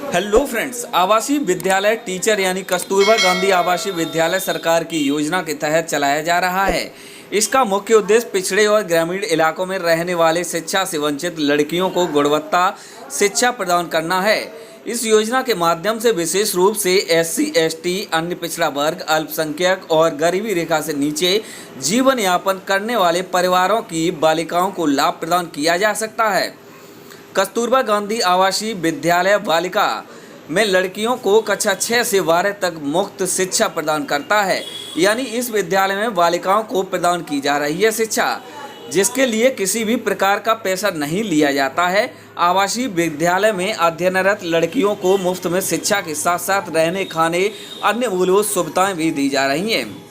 Hello friends, आवासीय विद्यालय teacher यानी कस्तूरबा गांधी आवासीय विद्यालय सरकार की योजना के तहत चलाया जा रहा है। इसका मुख्य उद्देश्य पिछड़े और ग्रामीण इलाकों में रहने वाले शिक्षा से वंचित लड़कियों को गुणवत्ता शिक्षा प्रदान करना है। इस योजना के माध्यम से विशेष रूप से SC, ST, अन्य पिछड़ा वर्ग, अल्पसंख्यक और गरीबी रेखा से नीचे जीवन यापन करने वाले परिवारों की बालिकाओं को लाभ प्रदान किया जा सकता है। कस्तूरबा गांधी आवासीय विद्यालय बालिका में लड़कियों को कक्षा 6 से 12 तक मुफ्त शिक्षा प्रदान करता है। यानी इस विद्यालय में बालिकाओं को प्रदान की जा रही है शिक्षा, जिसके लिए किसी भी प्रकार का पैसा नहीं लिया जाता है। आवासीय विद्यालय में अध्ययनरत लड़कियों को मुफ्त में शिक्षा के साथ साथ रहने, खाने, अन्य मूलभूत सुविधाएं भी दी जा रही हैं।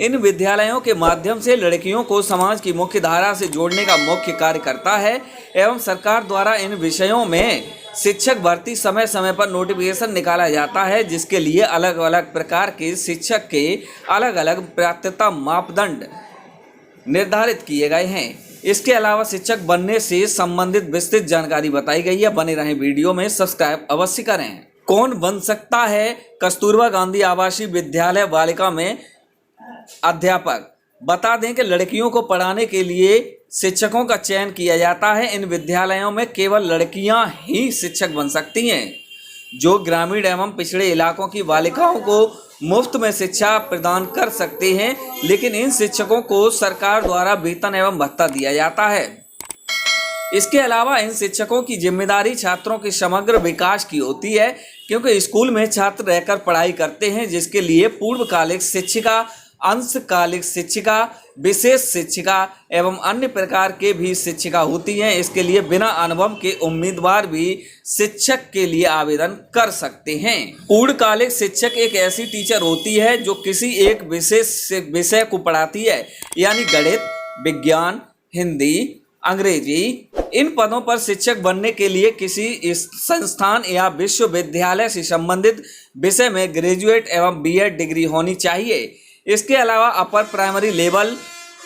इन विद्यालयों के माध्यम से लड़कियों को समाज की मुख्य धारा से जोड़ने का मुख्य कार्य करता है एवं सरकार द्वारा इन विषयों में शिक्षक भर्ती समय समय पर नोटिफिकेशन निकाला जाता है, जिसके लिए अलग अलग प्रकार के शिक्षक के अलग अलग पात्रता मापदंड निर्धारित किए गए हैं। इसके अलावा शिक्षक बनने से संबंधित विस्तृत जानकारी बताई गई है। बने रहें वीडियो में, सब्सक्राइब अवश्य करें। कौन बन सकता है कस्तूरबा गांधी आवासीय विद्यालय बालिका में अध्यापक? बता दें कि लड़कियों को पढ़ाने के लिए शिक्षकों का चयन किया जाता है। इन विद्यालयों में केवल लड़कियां ही शिक्षक बन सकती हैं, जो ग्रामीण एवं पिछड़े इलाकों की बालिकाओं को मुफ्त में शिक्षा प्रदान कर सकते हैं। लेकिन इन शिक्षकों को सरकार द्वारा वेतन एवं भत्ता दिया जाता है। इसके अलावा इन शिक्षकों की जिम्मेदारी छात्रों के समग्र विकास की होती है, क्योंकि स्कूल में छात्र रहकर पढ़ाई करते हैं, जिसके लिए पूर्वकालिक शिक्षिका, अंशकालिक शिक्षिका, विशेष शिक्षिका एवं अन्य प्रकार के भी शिक्षिका होती हैं। इसके लिए बिना अनुभव के उम्मीदवार भी शिक्षक के लिए आवेदन कर सकते हैं। पूर्णकालिक शिक्षक एक ऐसी टीचर होती है जो किसी एक विशेष विषय को पढ़ाती है, यानी गणित, विज्ञान, हिंदी, अंग्रेजी। इन पदों पर शिक्षक बनने के लिए किसी संस्थान या विश्वविद्यालय से संबंधित विषय में ग्रेजुएट एवं BEd डिग्री होनी चाहिए। इसके अलावा अपर प्राइमरी लेवल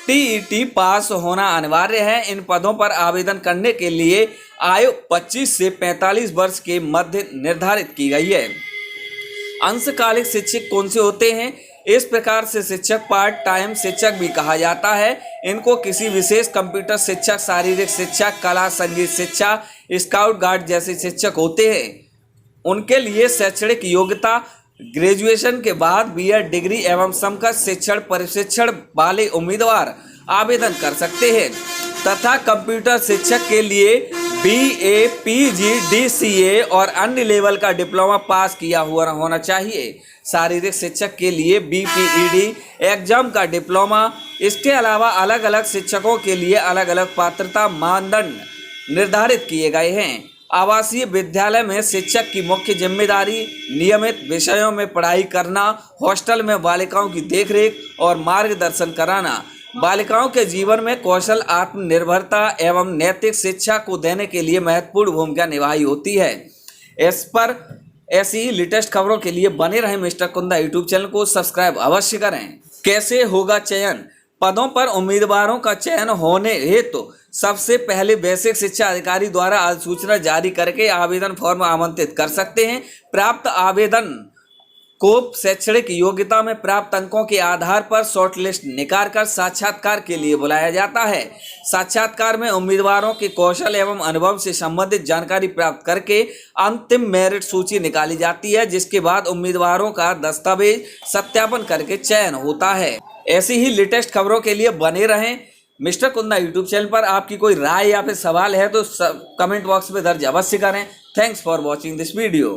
TET पास होना अनिवार्य है। इन पदों पर आवेदन करने के लिए आयु 25 से 45 वर्ष के मध्य निर्धारित की गई है। अंशकालिक शिक्षक कौन से होते हैं? इस प्रकार से शिक्षक पार्ट टाइम शिक्षक भी कहा जाता है। इनको किसी विशेष कंप्यूटर शिक्षक, शारीरिक शिक्षक, कला संगीत शिक्षा, स्काउट गार्ड जैसे शिक्षक होते हैं। उनके लिए शैक्षणिक योग्यता ग्रेजुएशन के बाद BEd डिग्री एवं समकक्ष शिक्षण प्रशिक्षण वाले उम्मीदवार आवेदन कर सकते हैं, तथा कंप्यूटर शिक्षक के लिए BA, PG, DCA और अन्य लेवल का डिप्लोमा पास किया हुआ होना चाहिए। शारीरिक शिक्षक के लिए BPED एग्जाम का डिप्लोमा। इसके अलावा अलग अलग शिक्षकों के लिए अलग अलग पात्रता मानदंड निर्धारित किए गए हैं। आवासीय विद्यालय में शिक्षक की मुख्य जिम्मेदारी नियमित विषयों में पढ़ाई करना, हॉस्टल में बालिकाओं की देखरेख और मार्गदर्शन कराना, बालिकाओं के जीवन में कौशल, आत्मनिर्भरता एवं नैतिक शिक्षा को देने के लिए महत्वपूर्ण भूमिका निभाई होती है। इस पर ऐसी लेटेस्ट खबरों के लिए बने रहें मिस्टर कुंदा यूट्यूब चैनल को सब्सक्राइब अवश्य करें। कैसे होगा चयन? पदों पर उम्मीदवारों का चयन होने हेतु सबसे पहले बेसिक शिक्षा अधिकारी द्वारा अधिसूचना जारी करके आवेदन फॉर्म आमंत्रित कर सकते हैं। प्राप्त आवेदन को शैक्षणिक योग्यता में प्राप्त अंकों के आधार पर शॉर्ट लिस्ट निकाल कर साक्षात्कार के लिए बुलाया जाता है। साक्षात्कार में उम्मीदवारों के कौशल एवं अनुभव से संबंधित जानकारी प्राप्त करके अंतिम मेरिट सूची निकाली जाती है, जिसके बाद उम्मीदवारों का दस्तावेज सत्यापन करके चयन होता है। ऐसी ही लेटेस्ट खबरों के लिए बने रहें मिस्टर कुंदा यूट्यूब चैनल पर। आपकी कोई राय या फिर सवाल है तो कमेंट बॉक्स में दर्ज अवश्य करें। Thanks for watching this video.